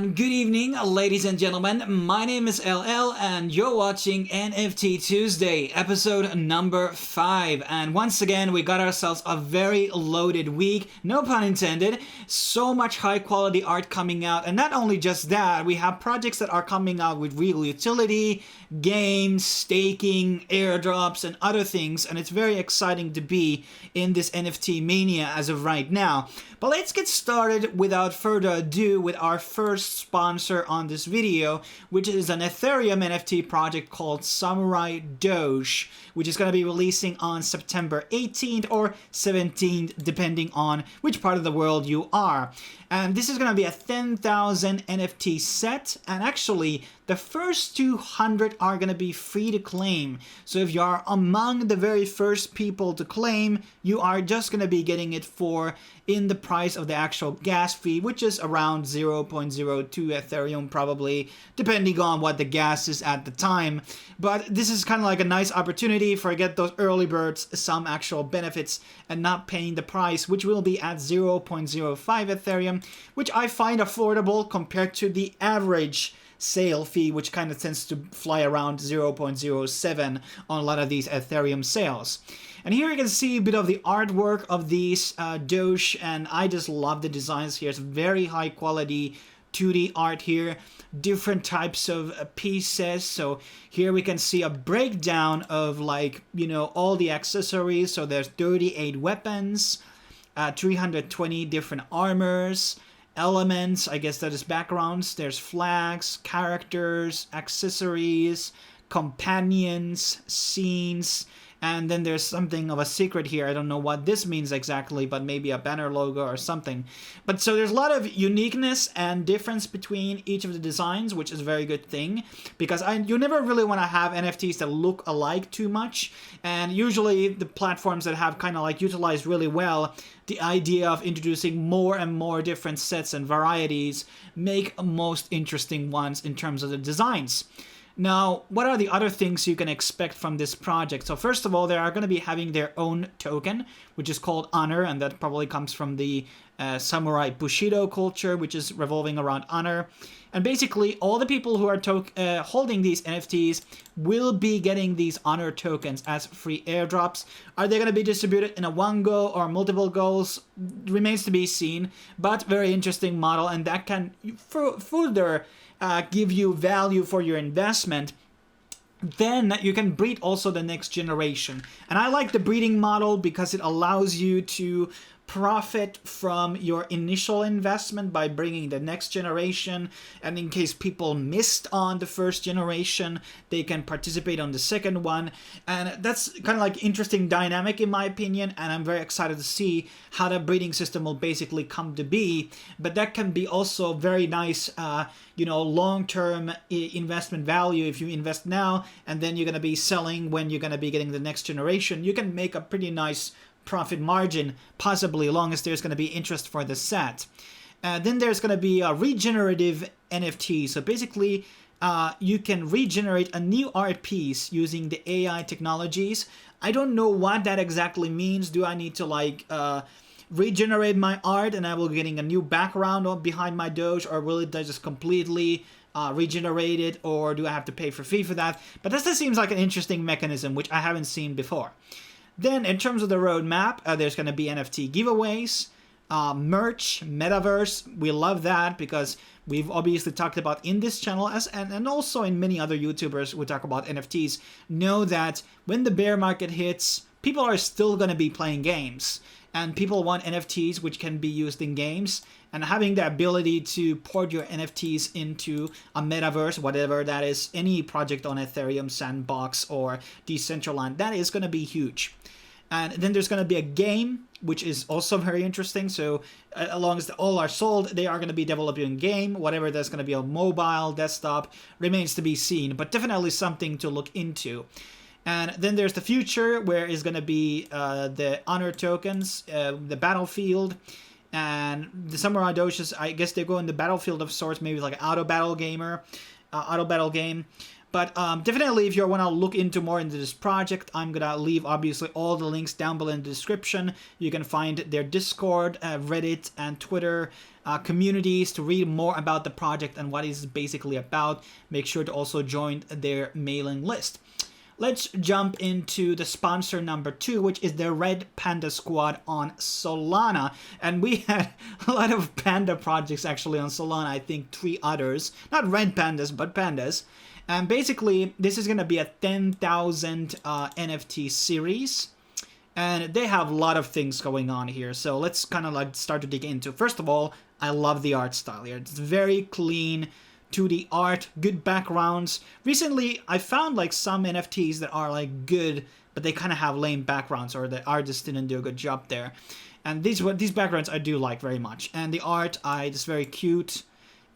And good evening, ladies and gentlemen. My name is LL, and you're watching NFT Tuesday, episode number 5. And once again, we got ourselves a very loaded week, no pun intended. So much high quality art coming out, and not only just that, we have projects that are coming out with real utility, games, staking, airdrops, and other things, and it's very exciting to be in this NFT mania as of right now. But let's get started without further ado with our first sponsor on this video, which is an Ethereum NFT project called Samurai Doge, which is going to be releasing on September 18th or 17th, depending on which part of the world you are. And this is going to be a 10,000 NFT set, and actually the first 200 are going to be free to claim. So if you are among the very first people to claim, you are just going to be getting it for in the price of the actual gas fee, which is around 0.02 Ethereum probably, depending on what the gas is at the time. But this is kind of like a nice opportunity for get those early birds some actual benefits and not paying the price, which will be at 0.05 Ethereum, which I find affordable compared to the average sale fee, which kind of tends to fly around 0.07 on a lot of these Ethereum sales. And here you can see a bit of the artwork of these Doge, and I just love the designs here. It's very high quality 2D art here, different types of pieces. So here we can see a breakdown of, like, you know, all the accessories. So there's 38 weapons, 320 different armors, elements, I guess that is backgrounds. There's flags, characters, accessories, companions, scenes, and then there's something of a secret here. I don't know what this means exactly, but maybe a banner logo or something. But so there's a lot of uniqueness and difference between each of the designs, which is a very good thing, because you never really want to have NFTs that look alike too much. And usually the platforms that have kind of like utilized really well the idea of introducing more and more different sets and varieties make most interesting ones in terms of the designs. Now, what are the other things you can expect from this project? So first of all, they are going to be having their own token, which is called Honor, and that probably comes from the Samurai Bushido culture, which is revolving around honor. And basically, all the people who are holding these NFTs will be getting these Honor tokens as free airdrops. Are they going to be distributed in a one go or multiple goes? Remains to be seen, but very interesting model, and that can further give you value for your investment. Then you can breed also the next generation. And I like the breeding model because it allows you to profit from your initial investment by bringing the next generation, and in case people missed on the first generation, they can participate on the second one. And that's kind of like interesting dynamic in my opinion, and I'm very excited to see how the breeding system will basically come to be. But that can be also very nice long-term investment value. If you invest now and then you're going to be selling when you're going to be getting the next generation, you can make a pretty nice profit margin, possibly, as long as there's going to be interest for the set. Then there's going to be a regenerative NFT. So basically, you can regenerate a new art piece using the AI technologies. I don't know what that exactly means. Do I need to regenerate my art and I will be getting a new background behind my Doge, or will it just completely regenerate it, or do I have to pay for fee for that? But this just seems like an interesting mechanism, which I haven't seen before. Then, in terms of the roadmap, there's going to be NFT giveaways, merch, metaverse. We love that because we've obviously talked about in this channel, and also in many other YouTubers who talk about NFTs, know that when the bear market hits, people are still going to be playing games. And people want NFTs which can be used in games. And having the ability to port your NFTs into a metaverse, whatever that is, any project on Ethereum, Sandbox, or Decentraland, that is going to be huge. And then there's going to be a game, which is also very interesting. So as long as all are sold, they are going to be developing a game. Whatever that's going to be on mobile, desktop, remains to be seen. But definitely something to look into. And then there's the future, where is going to be the Honor tokens, the battlefield, and the Samurai Doges. I guess they go in the battlefield of sorts, maybe like an auto battle game. But definitely, if you want to look more into this project, I'm going to leave, obviously, all the links down below in the description. You can find their Discord, Reddit, and Twitter communities to read more about the project and what it's basically about. Make sure to also join their mailing list. Let's jump into the sponsor number 2, which is the Red Panda Squad on Solana. And we had a lot of panda projects actually on Solana. I think 3 others. Not red pandas, but pandas. And basically, this is going to be a 10,000 NFT series. And they have a lot of things going on here. So let's kind of like start to dig into. First of all, I love the art style here. It's very clean 2D art, good backgrounds. Recently, I found like some NFTs that are like good, but they kind of have lame backgrounds, or the artist didn't do a good job there. And these backgrounds I do like very much. And the art, it's very cute.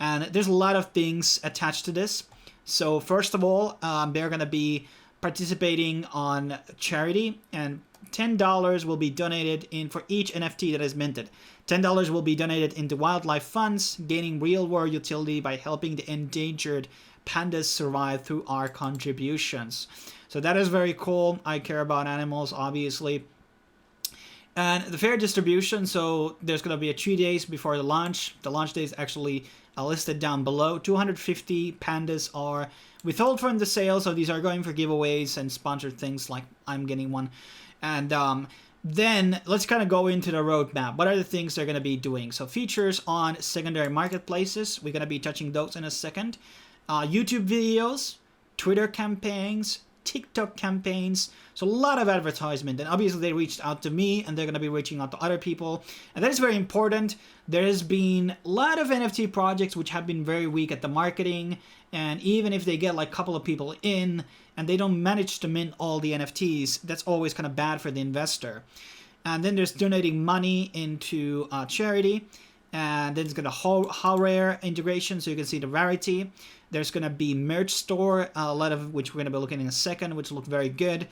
And there's a lot of things attached to this. So first of all, they're going to be participating on charity, and $10 will be donated in for each NFT that is minted. $10 will be donated into wildlife funds, gaining real-world utility by helping the endangered pandas survive through our contributions. So that is very cool. I care about animals, obviously. And the fair distribution, so there's going to be 2 days before the launch. The launch day is actually listed down below. 250 pandas are withheld from the sale, so these are going for giveaways and sponsored things, like I'm getting one. And then let's kind of go into the roadmap. What are the things they're going to be doing? So features on secondary marketplaces. We're going to be touching those in a second. YouTube videos, Twitter campaigns, TikTok campaigns. So a lot of advertisement. And obviously they reached out to me, and they're going to be reaching out to other people. And that is very important. There has been a lot of NFT projects which have been very weak at the marketing. And even if they get like a couple of people in and they don't manage to mint all the NFTs, that's always kind of bad for the investor. And then there's donating money into charity. And then it's going to HBAR integration, so you can see the rarity. There's going to be merch store, a lot of which we're going to be looking in a second, which look very good.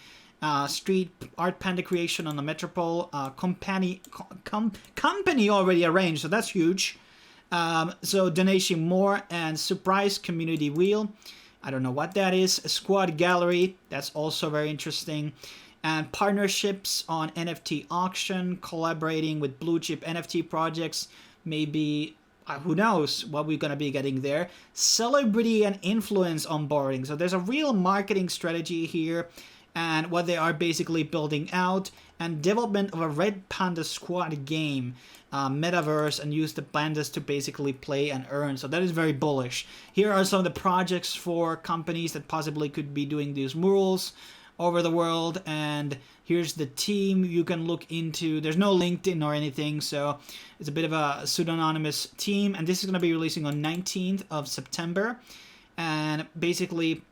Street art panda creation on the Metropole. Company already arranged, so that's huge. So donation more, and surprise community wheel. I don't know what that is. A squad gallery, that's also very interesting. And partnerships on NFT auction, collaborating with blue chip NFT projects. Maybe, who knows what we're going to be getting there. Celebrity and influence onboarding. So there's a real marketing strategy here, and what they are basically building out. And development of a Red Panda Squad game, metaverse, and use the pandas to basically play and earn. So that is very bullish. Here are some of the projects for companies that possibly could be doing these murals over the world, and here's the team you can look into. There's no LinkedIn or anything, so it's a bit of a pseudonymous team, and this is going to be releasing on 19th of September. And basically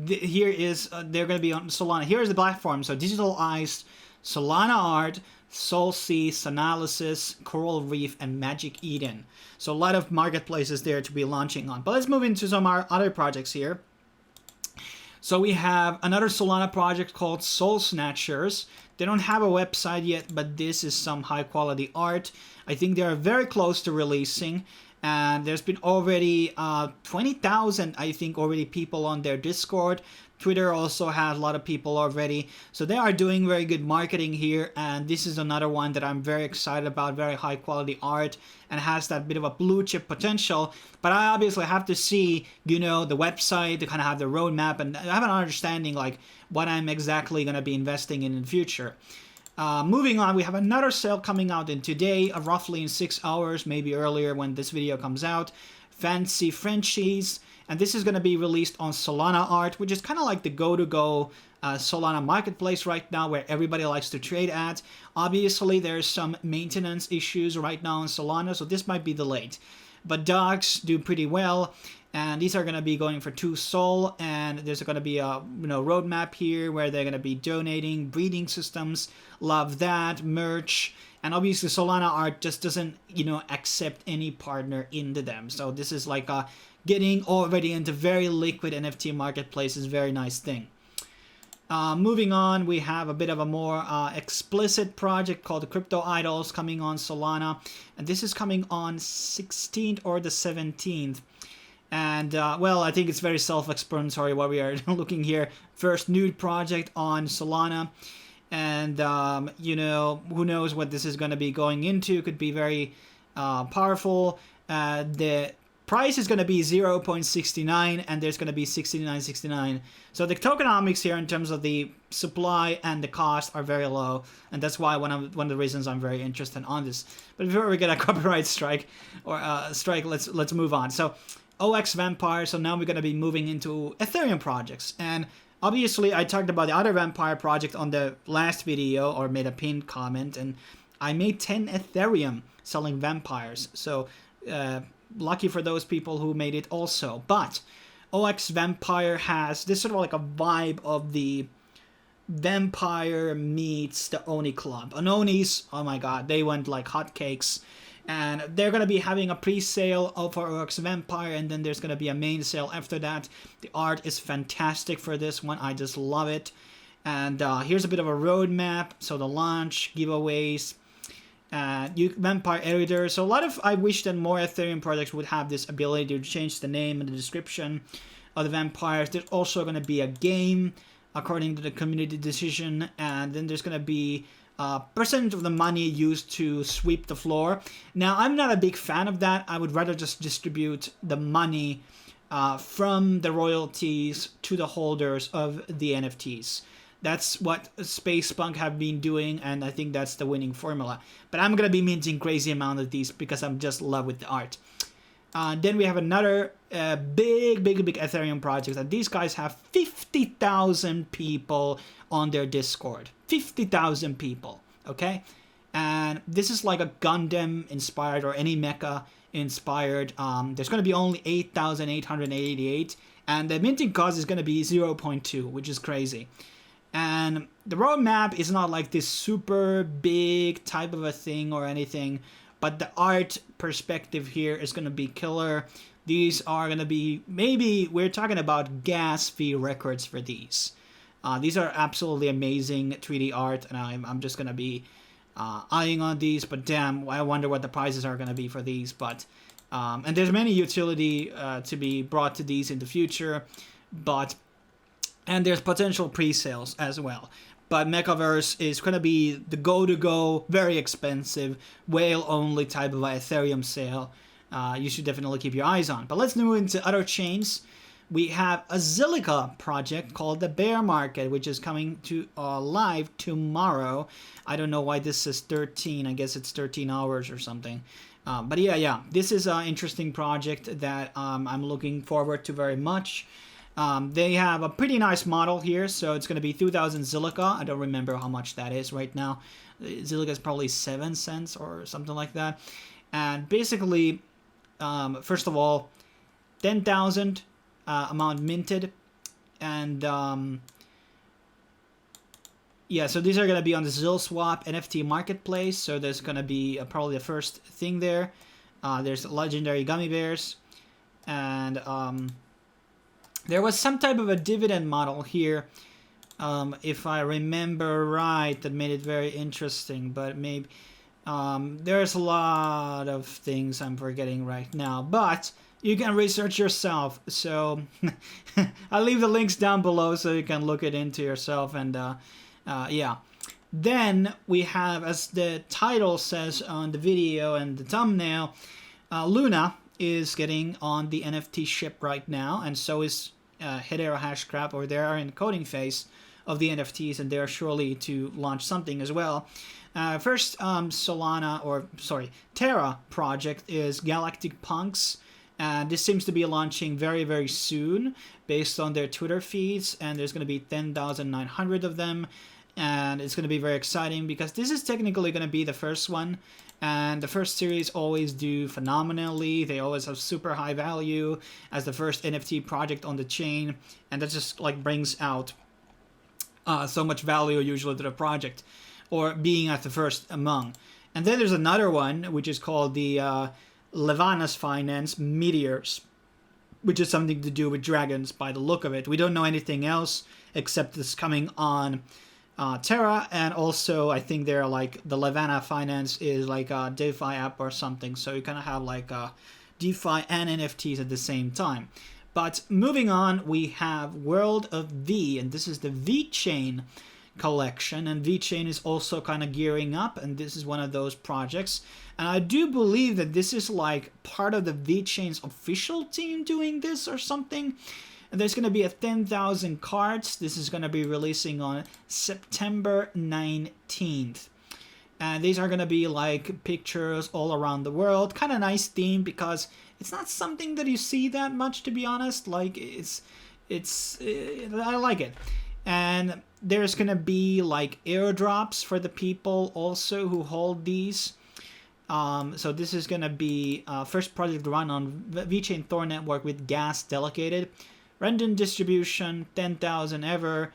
here is they're going to be on Solana. Here is the platform. So digitalized Solana art, Solstice analysis, Coral Reef, and Magic Eden. So a lot of marketplaces there to be launching on. But let's move into some of our other projects here. So we have another Solana project called Soul Snatchers. They don't have a website yet, but this is some high quality art. I think they are very close to releasing. And there's been already 20,000, I think, already people on their Discord. Twitter also has a lot of people already. So they are doing very good marketing here. And this is another one that I'm very excited about. Very high quality art and has that bit of a blue chip potential. But I obviously have to see, you know, the website to kind of have the roadmap and have an understanding like what I'm exactly going to be investing in the future. Moving on, we have another sale coming out in today, roughly in 6 hours, maybe earlier when this video comes out. Fancy Frenchies, and this is going to be released on Solana Art, which is kind of like the go-to-go Solana marketplace right now, where everybody likes to trade at. Obviously, there's some maintenance issues right now on Solana, so this might be delayed. But dogs do pretty well. And these are going to be going for 2 Sol, and there's going to be a roadmap here where they're going to be donating breeding systems. Love that. Merch. And obviously Solana Art just doesn't, accept any partner into them. So this is like getting already into very liquid NFT marketplace is a very nice thing. Moving on, we have a bit of a more explicit project called the Crypto Idols coming on Solana. And this is coming on 16th or the 17th. And, well, I think it's very self-explanatory what we are looking here. First nude project on Solana. And, you know, who knows what this is going to be going into. Could be very powerful. The price is going to be 0.69, and there's going to be 69.69. So the tokenomics here in terms of the supply and the cost are very low, and that's why one of the reasons I'm very interested on this. But before we get a copyright strike, let's move on. So OX Vampire. So now we're going to be moving into Ethereum projects, and obviously I talked about the other Vampire project on the last video, or made a pinned comment, and I made 10 Ethereum selling vampires. So lucky for those people who made it also. But OX Vampire has this sort of like a vibe of the Vampire meets the Oni Club. And Onis, oh my god, they went like hotcakes. And they're going to be having a pre-sale for OX Vampire, and then there's going to be a main sale after that. The art is fantastic for this one. I just love it. And here's a bit of a roadmap. So the launch, giveaways, Vampire Editor. So a lot of, I wish that more Ethereum projects would have this ability to change the name and the description of the vampires. There's also going to be a game according to the community decision, and then there's going to be percentage of the money used to sweep the floor. Now, I'm not a big fan of that. I would rather just distribute the money from the royalties to the holders of the NFTs. That's what Spacepunk have been doing, and I think that's the winning formula. But I'm going to be minting crazy amount of these because I'm just in love with the art. Then we have another big Ethereum project, and these guys have 50,000 people on their Discord. 50,000 people, okay? And this is like a Gundam inspired or any mecha inspired. There's going to be only 8,888, and the minting cost is going to be 0.2, which is crazy. And the roadmap is not like this super big type of a thing or anything, but the art perspective here is going to be killer. These are going to be, maybe we're talking about gas fee records for these. These are absolutely amazing 3D art, and I'm just going to be eyeing on these, but damn, I wonder what the prices are going to be for these. But and there's many utility to be brought to these in the future, and there's potential pre-sales as well. But Meccaverse is going to be the go-to-go, very expensive, whale-only type of Ethereum sale. You should definitely keep your eyes on. But let's move into other chains. We have a Zilliqa project called the Bear Market, which is coming to live tomorrow. I don't know why this says 13. I guess it's 13 hours or something. But yeah, this is an interesting project that I'm looking forward to very much. They have a pretty nice model here, so it's going to be 2,000 Zilliqa. I don't remember how much that is right now. Zilliqa is probably 7 cents or something like that. And basically, first of all, 10,000 amount minted. And yeah, so these are going to be on the ZilSwap NFT marketplace. So there's going to be probably the first thing there. There's legendary gummy bears. And there was some type of a dividend model here, if I remember right, that made it very interesting. But maybe there's a lot of things I'm forgetting right now. But you can research yourself. So I'll leave the links down below so you can look it into yourself. And yeah. Then we have, as the title says on the video and the thumbnail, Luna is getting on the NFT ship right now, and so is Hedera Hashcrap, or they are in the coding phase of the NFTs, and they are surely to launch something as well. First, Terra project is Galactic Punks, and this seems to be launching very, very soon based on their Twitter feeds, and there's going to be 10,900 of them, and it's going to be very exciting because this is technically going to be the first one. And the first series always do phenomenally. They always have super high value as the first NFT project on the chain. And that just like brings out so much value usually to the project, or being at the first among. And then there's another one, which is called the Levanas Finance Meteors, which is something to do with dragons by the look of it. We don't know anything else except this coming on Terra, and also I think they're like the Levana Finance is like a DeFi app or something, so you kind of have like DeFi and NFTs at the same time. But moving on, we have World of V, and this is the VeChain collection, and VeChain is also kind of gearing up, and this is one of those projects. And I do believe that this is like part of the VeChain's official team doing this or something. And there's going to be a 10,000 cards. This is going to be releasing on September 19th. And these are going to be like pictures all around the world. Kind of nice theme because it's not something that you see that much, to be honest. Like I like it. And there's going to be like airdrops for the people also who hold these. So this is going to be first project run on VeChain Thor network with gas delegated. Random distribution, 10,000 ever.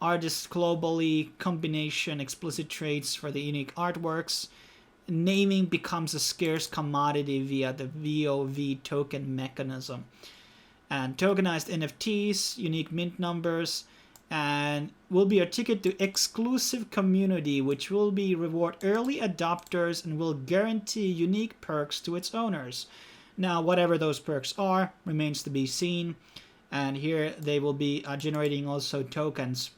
Artists globally, combination, explicit traits for the unique artworks. Naming becomes a scarce commodity via the VOV token mechanism. And tokenized NFTs, unique mint numbers, and will be a ticket to exclusive community, which will be reward early adopters and will guarantee unique perks to its owners. Now, whatever those perks are remains to be seen. And here they will be generating also tokens,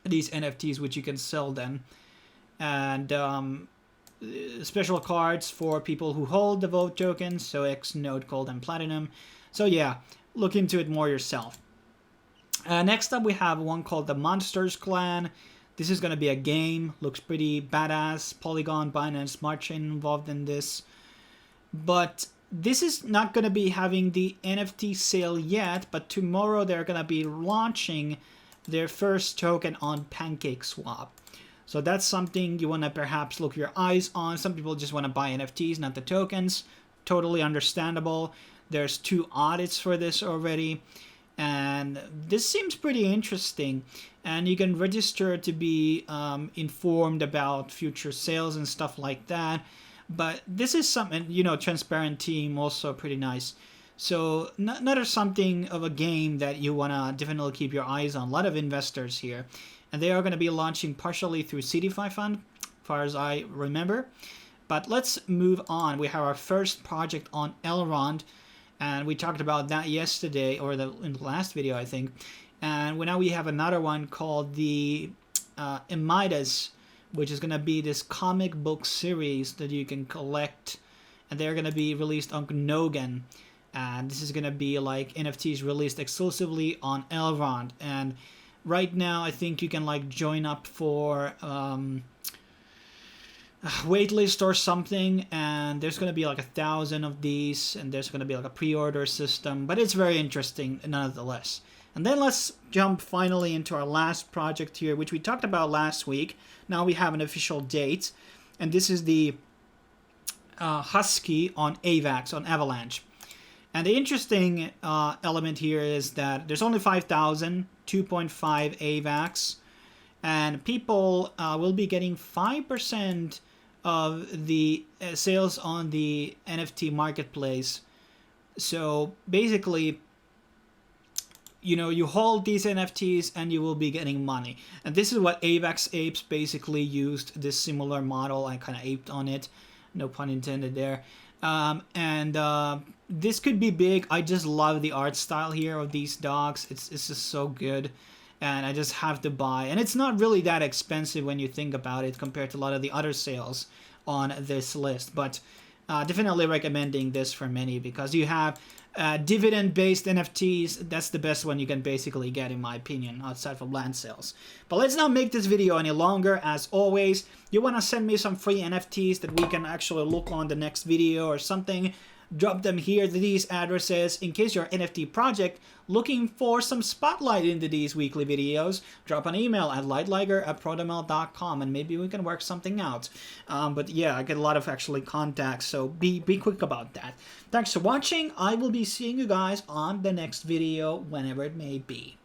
these NFTs, which you can sell then. And special cards for people who hold the Vote tokens, so X, Node, Gold, and Platinum. So yeah, look into it more yourself. Next up, we have one called the Monsters Clan. This is going to be a game. Looks pretty badass. Polygon, Binance, Smart Chain involved in this. But this is not going to be having the NFT sale yet, but tomorrow they're going to be launching their first token on PancakeSwap. So that's something you want to perhaps look your eyes on. Some people just want to buy NFTs, not the tokens. Totally understandable. There's 2 audits for this already. And this seems pretty interesting. And you can register to be informed about future sales and stuff like that. But this is something, you know, transparent team, also pretty nice. So another something of a game that you want to definitely keep your eyes on. A lot of investors here. And they are going to be launching partially through CDFI Fund, as far as I remember. But let's move on. We have our first project on Elrond. And we talked about that yesterday, or in the last video, I think. And now we have another one called the Midas, which is going to be this comic book series that you can collect. And they're going to be released on Gnogan. And this is going to be like NFTs released exclusively on Elrond. And right now, I think you can like join up for waitlist or something, and there's going to be like 1,000 of these, and there's going to be like a pre-order system, but it's very interesting nonetheless. And then let's jump finally into our last project here, which we talked about last week. Now we have an official date, and this is the Husky on AVAX, on Avalanche. And the interesting element here is that there's only 5,000, 2.5 AVAX, and people will be getting 5% of the sales on the NFT marketplace. So basically, you know, you hold these NFTs and you will be getting money. And this is what AVAX Apes basically used, this similar model. I kind of aped on it, no pun intended there. This could be big. I just love the art style here of these dogs. It's just so good. And I just have to buy. And it's not really that expensive when you think about it compared to a lot of the other sales on this list. But definitely recommending this for many because you have dividend-based NFTs. That's the best one you can basically get, in my opinion, outside from land sales. But let's not make this video any longer. As always, you want to send me some free NFTs that we can actually look on the next video or something. Drop them here to these addresses. In case you're an NFT project looking for some spotlight into these weekly videos, drop an email at lightliger@protomel.com and maybe we can work something out. But yeah, I get a lot of actually contacts, so be quick about that. Thanks for watching. I will be seeing you guys on the next video, whenever it may be.